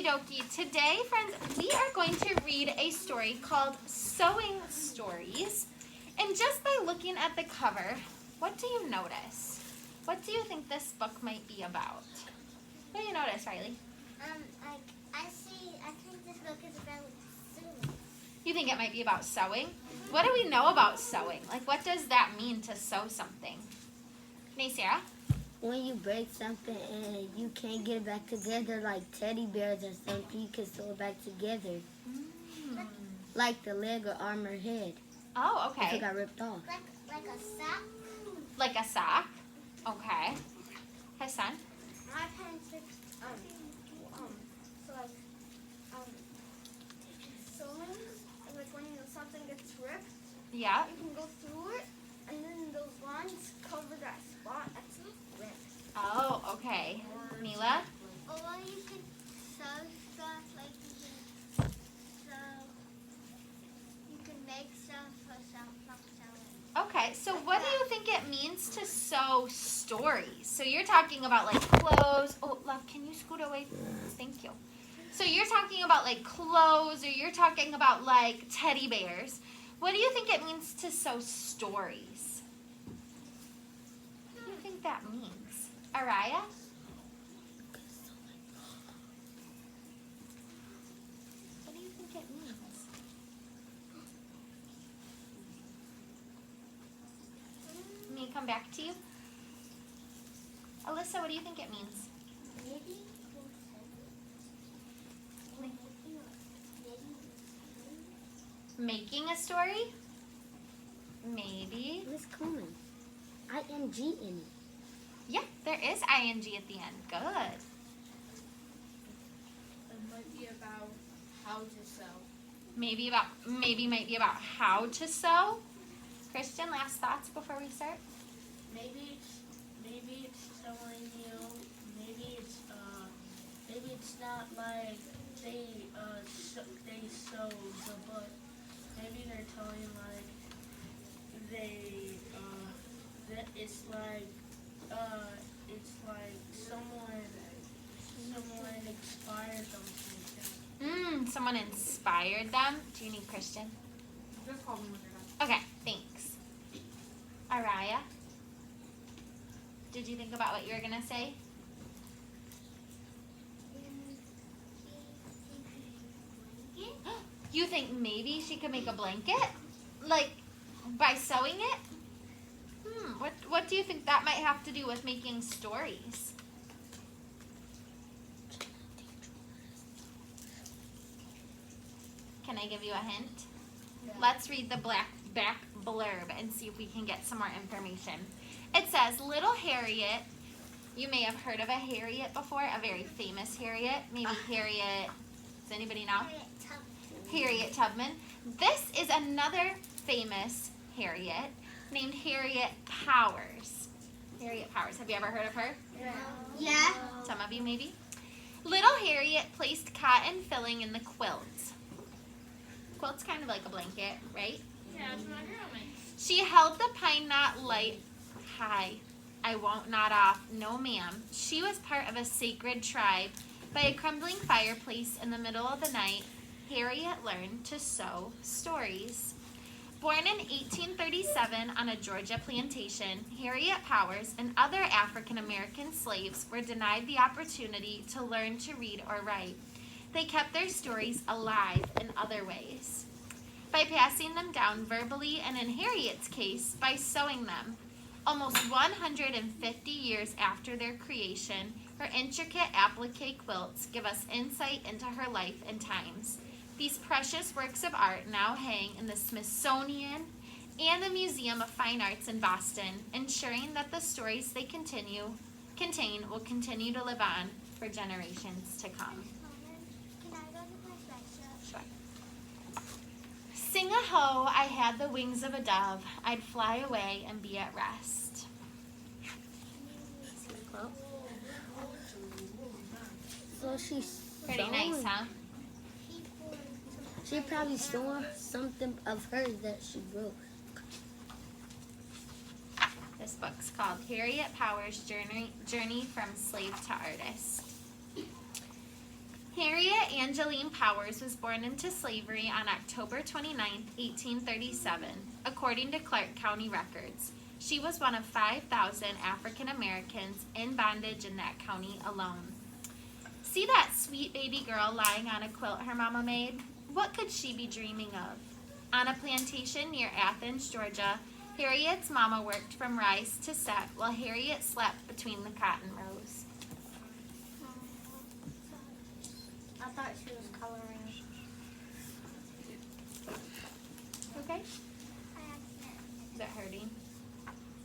Okie dokie. Today, friends, we are going to read a story called Sewing Stories. And just by looking at the cover, what do you notice? What do you think this book might be about? What do you notice, Riley? I think this book is about sewing. You think it might be about sewing? What do we know about sewing? Like, what does that mean to sew something? Hey, Sarah? When you break something and you can't get it back together, like teddy bears or something, you can sew it back together. Like the leg or arm or head. Oh, If okay. it got ripped off. Like a sock. Like a sock? Okay. Hassan? My parents fix sewing. Like when something gets ripped, Yeah. you can go through it, and then those lines cover that spot that's ripped. Oh, okay. Mila? Or you can sew stuff, like you can make stuff from sewing. Okay, so what do you think it means to sew stories? So you're talking about like clothes. Oh, love, can you scoot away? Thank you. So you're talking about like clothes, or you're talking about like teddy bears. What do you think it means to sew stories? What do you think that means? Araya? What do you think it means? Let me come back to you. Alyssa, what do you think it means? Maybe. Making a story? Maybe. Miss Coleman, ing in it. Yeah, there is ing at the end. Good. It might be about how to sew. Maybe might be about how to sew. Christian, last thoughts before we start? Maybe it's telling you. Maybe it's not like they sew the book. Maybe they're telling like that it's like someone inspired them to. Someone inspired them. Do you need Christian? Just call me when you're done. Okay, thanks. Araya? Did you think about what you were going to say? You think maybe she could make a blanket? Like, by sewing it? What do you think that might have to do with making stories? Can I give you a hint? Yeah. Let's read the back blurb and see if we can get some more information. It says, Little Harriet, you may have heard of a Harriet before, a very famous Harriet. Maybe Harriet, does anybody know? Harriet Tubman. This is another famous Harriet named Harriet Powers. Harriet Powers, have you ever heard of her? Yeah. Some of you maybe. Little Harriet placed cotton filling in the quilt. Quilt's kind of like a blanket, right? Yeah, it's my girl, mate. She held the pine knot light high. I won't knot off, no ma'am. She was part of a sacred tribe. By a crumbling fireplace in the middle of the night, Harriet learned to sew stories. Born in 1837 on a Georgia plantation, Harriet Powers and other African American slaves were denied the opportunity to learn to read or write. They kept their stories alive in other ways, by passing them down verbally, and in Harriet's case, by sewing them. Almost 150 years after their creation, her intricate applique quilts give us insight into her life and times. These precious works of art now hang in the Smithsonian and the Museum of Fine Arts in Boston, ensuring that the stories they contain will continue to live on for generations to come. Can I go to my special? Sure. Sing a ho, I had the wings of a dove. I'd fly away and be at rest. So she's Pretty nice, huh? She probably saw something of hers that she broke. This book's called Harriet Powers' Journey from Slave to Artist. Harriet Angeline Powers was born into slavery on October 29, 1837, according to Clark County records. She was one of 5,000 African Americans in bondage in that county alone. See that sweet baby girl lying on a quilt her mama made? What could she be dreaming of? On a plantation near Athens, Georgia, Harriet's mama worked from rise to set while Harriet slept between the cotton rows. I thought she was coloring. Okay? Is that hurting?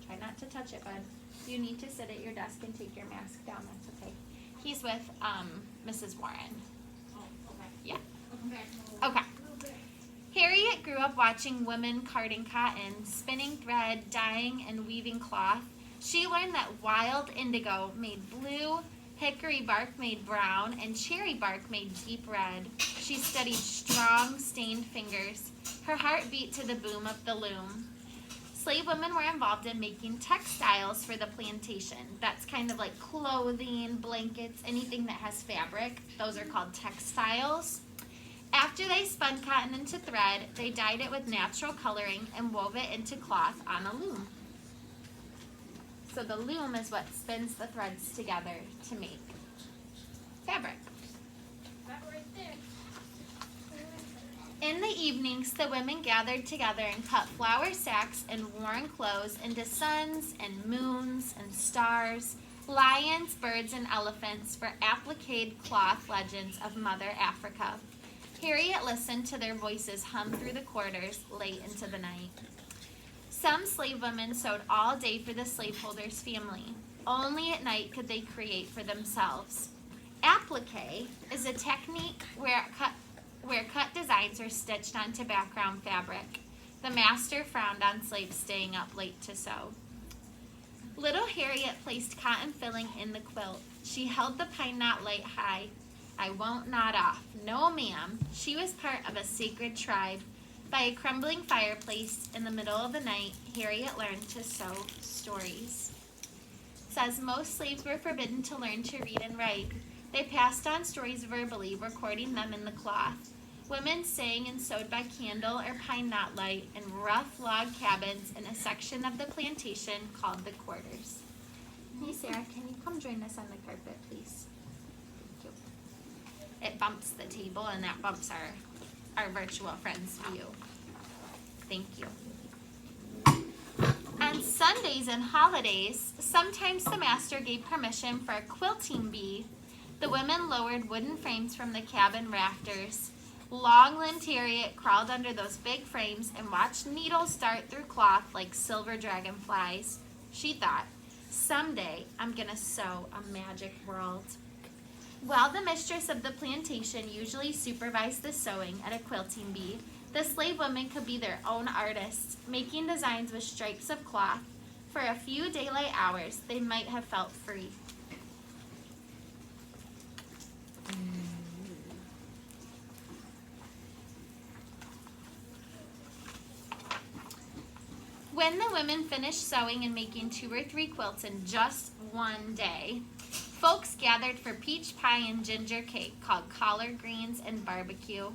Try not to touch it, bud. You need to sit at your desk and take your mask down. That's okay. He's with Mrs. Warren. Oh, okay. Yeah. Okay. Okay. Harriet grew up watching women carding cotton, spinning thread, dyeing, and weaving cloth. She learned that wild indigo made blue, hickory bark made brown, and cherry bark made deep red. She studied strong, stained fingers. Her heart beat to the boom of the loom. Slave women were involved in making textiles for the plantation. That's kind of like clothing, blankets, anything that has fabric. Those are called textiles. After they spun cotton into thread, they dyed it with natural coloring and wove it into cloth on a loom. So the loom is what spins the threads together to make fabric. That right there. In the evenings, the women gathered together and cut flour sacks and worn clothes into suns and moons and stars, lions, birds, and elephants for appliqued cloth legends of Mother Africa. Harriet listened to their voices hum through the quarters late into the night. Some slave women sewed all day for the slaveholder's family. Only at night could they create for themselves. Applique is a technique where cut designs are stitched onto background fabric. The master frowned on slaves staying up late to sew. Little Harriet placed cotton filling in the quilt. She held the pine knot light high. I won't knot off. No, ma'am. She was part of a sacred tribe. By a crumbling fireplace in the middle of the night, Harriet learned to sew stories. It says most slaves were forbidden to learn to read and write. They passed on stories verbally, recording them in the cloth. Women sang and sewed by candle or pine knot light in rough log cabins in a section of the plantation called the quarters. Hey Sarah, can you come join us on the carpet, please? Thank you. It bumps the table and that bumps our virtual friends' view. Thank you. On Sundays and holidays, sometimes the master gave permission for a quilting bee. The women lowered wooden frames from the cabin rafters. Long-limbed Harriet crawled under those big frames and watched needles dart through cloth like silver dragonflies. She thought, someday I'm gonna sew a magic world. While the mistress of the plantation usually supervised the sewing at a quilting bee, the slave women could be their own artists, making designs with stripes of cloth. For a few daylight hours, they might have felt free. When the women finished sewing and making 2 or 3 quilts in just one day, folks gathered for peach pie and ginger cake called collard greens and barbecue.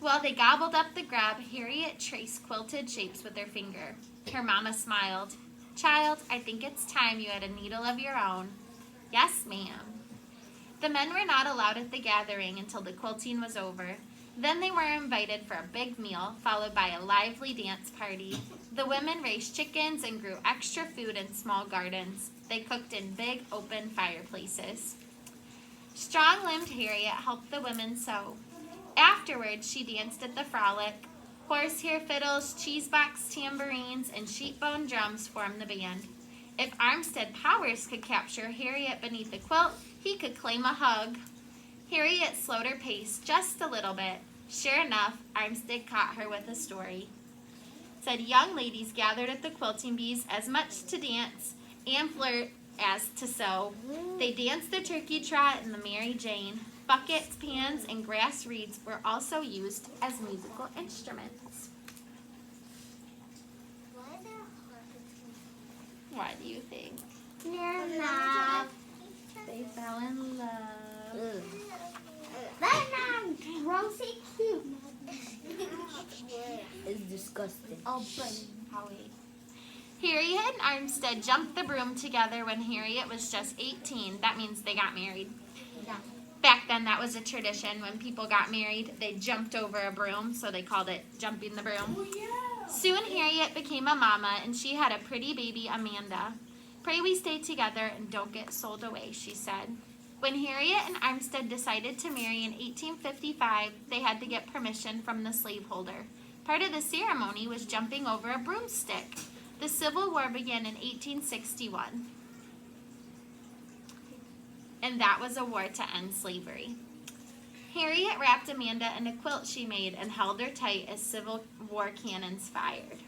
While they gobbled up the grub, Harriet traced quilted shapes with her finger. Her mama smiled. Child, I think it's time you had a needle of your own. Yes, ma'am. The men were not allowed at the gathering until the quilting was over. Then they were invited for a big meal, followed by a lively dance party. The women raised chickens and grew extra food in small gardens. They cooked in big open fireplaces. Strong-limbed Harriet helped the women sew. Afterwards, she danced at the frolic. Horsehair fiddles, cheesebox tambourines, and sheepbone drums formed the band. If Armstead Powers could capture Harriet beneath the quilt, he could claim a hug. Harriet slowed her pace just a little bit. Sure enough, Armstead caught her with a story. It said young ladies gathered at the quilting bees as much to dance and flirt as to sew. They danced the turkey trot and the Mary Jane. Buckets, pans, and grass reeds were also used as musical instruments. Why do you think? They're not. They fell in love. Ugh. That's not gross, it's cute. It's disgusting. Oh, but Holly. Harriet and Armstead jumped the broom together when Harriet was just 18. That means they got married. Yeah. Back then, that was a tradition. When people got married, they jumped over a broom, so they called it jumping the broom. Oh, yeah. Soon, Harriet became a mama, and she had a pretty baby, Amanda. Pray we stay together and don't get sold away, she said. When Harriet and Armstead decided to marry in 1855, they had to get permission from the slaveholder. Part of the ceremony was jumping over a broomstick. The Civil War began in 1861. And that was a war to end slavery. Harriet wrapped Amanda in a quilt she made and held her tight as Civil War cannons fired.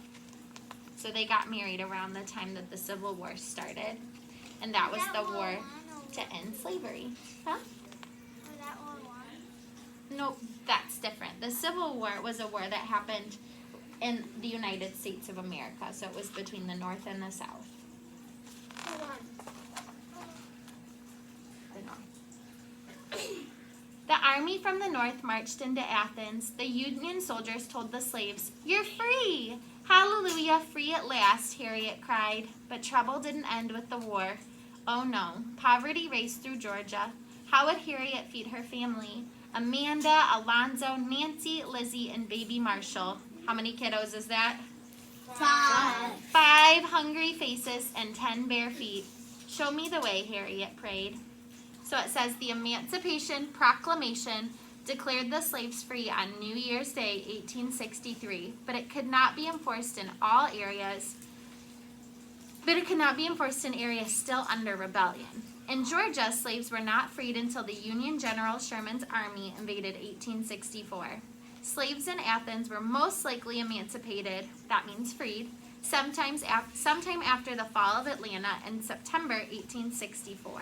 So they got married around the time that the Civil War started. And that was the war to end slavery. Huh? Was that all one? Nope, that's different. The Civil War was a war that happened in the United States of America. So it was between the North and the South. Hold on. The army from the north marched into Athens. The Union soldiers told the slaves, "You're free! Hallelujah, free at last," Harriet cried. But trouble didn't end with the war. Oh no, poverty raced through Georgia. How would Harriet feed her family? Amanda, Alonzo, Nancy, Lizzie, and baby Marshall. How many kiddos is that? 5. 5 hungry faces and 10 bare feet. Show me the way, Harriet prayed. So it says the Emancipation Proclamation declared the slaves free on New Year's Day, 1863, but it could not be enforced in all areas. But it could not be enforced in areas still under rebellion. In Georgia, slaves were not freed until the Union General Sherman's army invaded 1864. Slaves in Athens were most likely emancipated, that means freed, sometime after the fall of Atlanta in September 1864.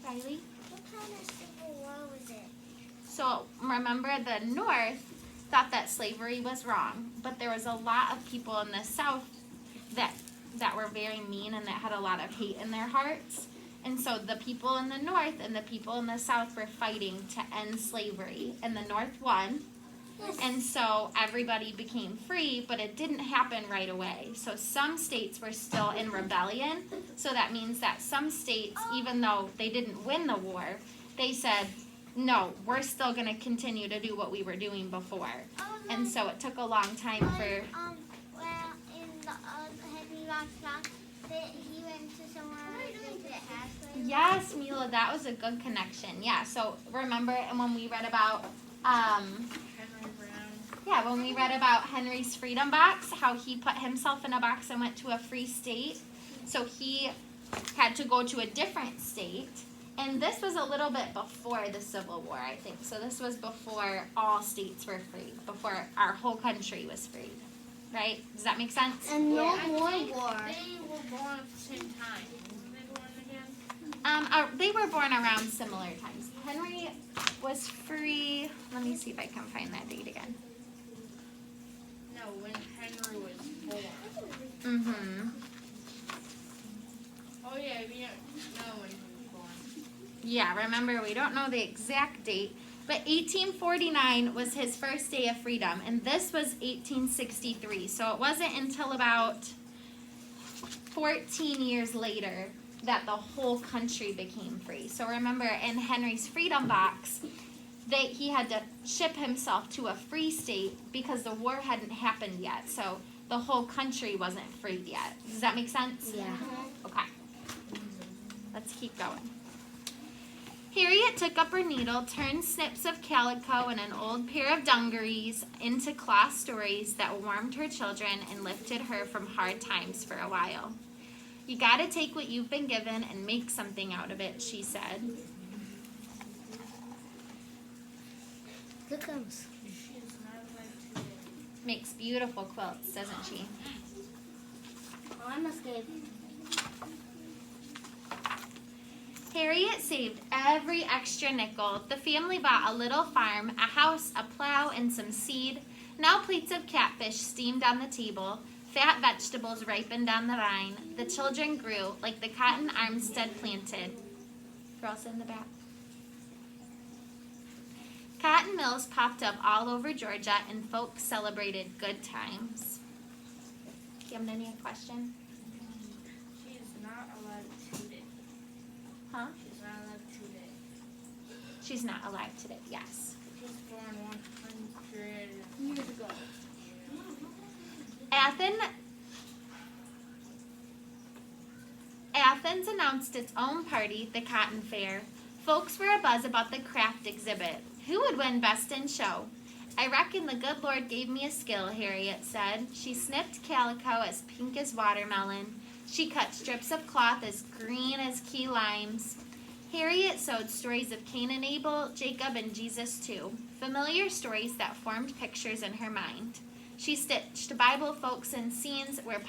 Riley? What kind of Civil War was it? So remember, the North thought that slavery was wrong, but there was a lot of people in the South that were very mean and that had a lot of hate in their hearts. And so the people in the North and the people in the South were fighting to end slavery, and the North won. And so everybody became free, but it didn't happen right away. So some states were still in rebellion. So that means that some states, even though they didn't win the war, they said, no, we're still going to continue to do what we were doing before. And so it took a long time for... Well, in the Henry Rock, he went to somewhere where they didn't have slaves. Yes, Mila, that was a good connection. Yeah, so remember when we read about... when we read about Henry's freedom box, how he put himself in a box and went to a free state. So he had to go to a different state. And this was a little bit before the Civil War, I think. So this was before all states were free, before our whole country was free. Right? Does that make sense? And no I more think war. They were born at the same time. Wasn't they born again? They were born around similar times. Henry was free. Let me see if I can find that date again. No, when Henry was born. Mm-hmm. Oh yeah, we don't know when he was born. Yeah, remember, we don't know the exact date, but 1849 was his first day of freedom, and this was 1863. So it wasn't until about 14 years later that the whole country became free. So remember, in Henry's freedom box, he had to ship himself to a free state because the war hadn't happened yet. So the whole country wasn't freed yet. Does that make sense? Yeah. Okay. Let's keep going. Harriet took up her needle, turned snips of calico and an old pair of dungarees into cloth stories that warmed her children and lifted her from hard times for a while. You gotta take what you've been given and make something out of it, she said. Here comes. Makes beautiful quilts, doesn't she? Oh, I must give. Harriet saved every extra nickel. The family bought a little farm, a house, a plow, and some seed. Now plates of catfish steamed on the table. Fat vegetables ripened on the vine. The children grew like the cotton Armstead planted. Girls in the back. cotton mills popped up all over Georgia, and folks celebrated good times. Do you have any question? She is not allowed today. Huh? She's not allowed today. She's not alive today, yes. She was born 100 years ago. Athens announced its own party, the Cotton Fair. Folks were abuzz about the craft exhibit. Who would win best in show? I reckon the good Lord gave me a skill, Harriet said. She snipped calico as pink as watermelon. She cut strips of cloth as green as key limes. Harriet sewed stories of Cain and Abel, Jacob, and Jesus too. Familiar stories that formed pictures in her mind. She stitched Bible folks in scenes where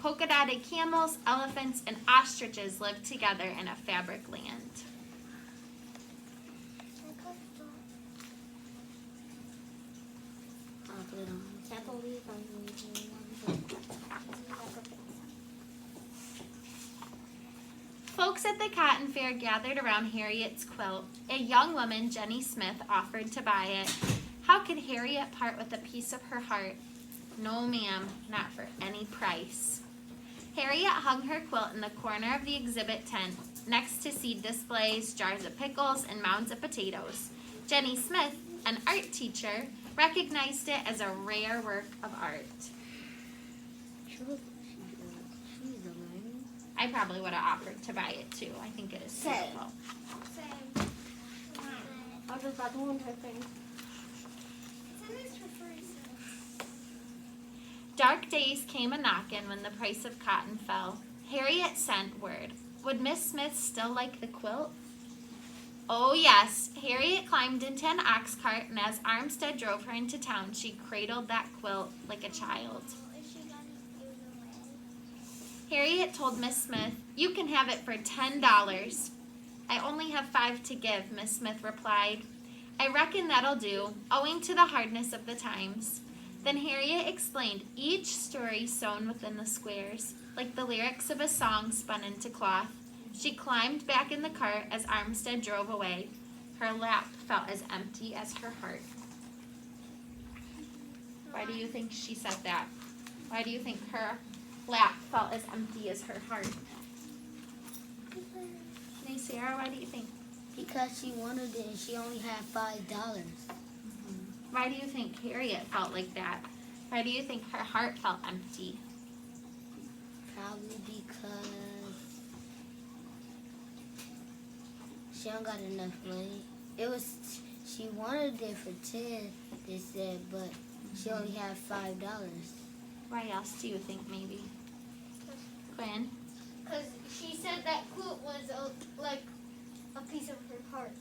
polka-dotted camels, elephants, and ostriches lived together in a fabric land. Folks at the Cotton Fair gathered around Harriet's quilt. A young woman, Jenny Smith, offered to buy it. How could Harriet part with a piece of her heart? No, ma'am, not for any price. Harriet hung her quilt in the corner of the exhibit tent, next to seed displays, jars of pickles, and mounds of potatoes. Jenny Smith, an art teacher, recognized it as a rare work of art. I probably would have offered to buy it too. I think it is beautiful. Same. I was about to wonder things. It's nice for free stuff. Dark days came a-knockin' when the price of cotton fell. Harriet sent word. Would Miss Smith still like the quilt? Oh yes. Harriet climbed into an ox cart, and as Armstead drove her into town, she cradled that quilt like a child. Is she gonna give it away? Harriet told Miss Smith, "You can have it for $10. I only have 5 to give," Miss Smith replied. "I reckon that'll do, owing to the hardness of the times." Then Harriet explained each story sewn within the squares, like the lyrics of a song spun into cloth. She climbed back in the cart as Armstead drove away. Her lap felt as empty as her heart. Why do you think she said that? Why do you think her lap felt as empty as her heart? Hey, Sarah, why do you think? Because she wanted it and she only had $5. Why do you think Harriet felt like that? Why do you think her heart felt empty? Probably because she don't got enough money. She wanted it for 10, they said, but she only had $5. Why else do you think maybe? Quinn? Because she said that quilt was like a piece of her heart.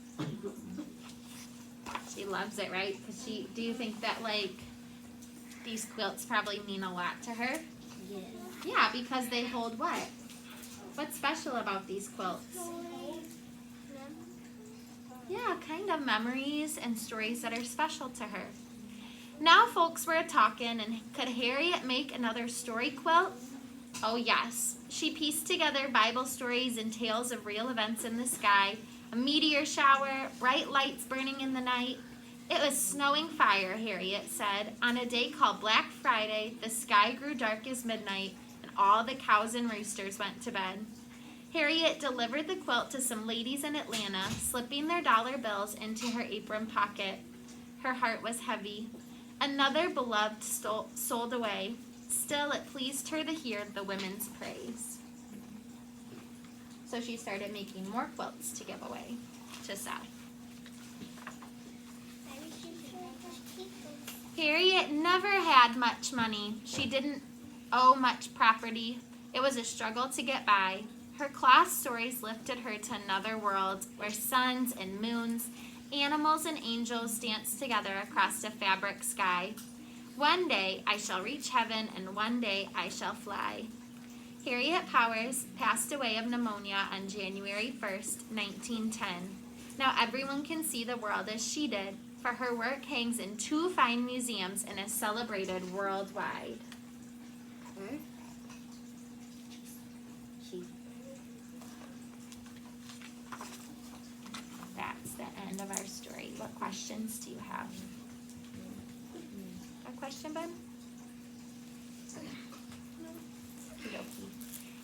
She loves it, right? Do you think that these quilts probably mean a lot to her? Yeah. Yeah, because they hold what? What's special about these quilts? Yeah, kind of memories and stories that are special to her. Now folks were talking, and could Harriet make another story quilt? Oh yes. She pieced together Bible stories and tales of real events in the sky, a meteor shower, bright lights burning in the night. It was snowing fire, Harriet said. On a day called Black Friday, the sky grew dark as midnight, and all the cows and roosters went to bed. Harriet delivered the quilt to some ladies in Atlanta, slipping their dollar bills into her apron pocket. Her heart was heavy. Another beloved sold away. Still, it pleased her to hear the women's praise. So she started making more quilts to give away, to sell. Maybe she should just keep them. Harriet never had much money. She didn't owe much property. It was a struggle to get by. Her class stories lifted her to another world where suns and moons, animals and angels danced together across a fabric sky. One day I shall reach heaven, and one day I shall fly. Harriet Powers passed away of pneumonia on January 1st, 1910. Now everyone can see the world as she did, for her work hangs in 2 fine museums and is celebrated worldwide. That's the end of our story. What questions? questions do you have? A question, bud? Okey-dokey.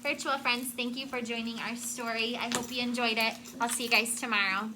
Virtual friends, thank you for joining our story. I hope you enjoyed it. I'll see you guys tomorrow.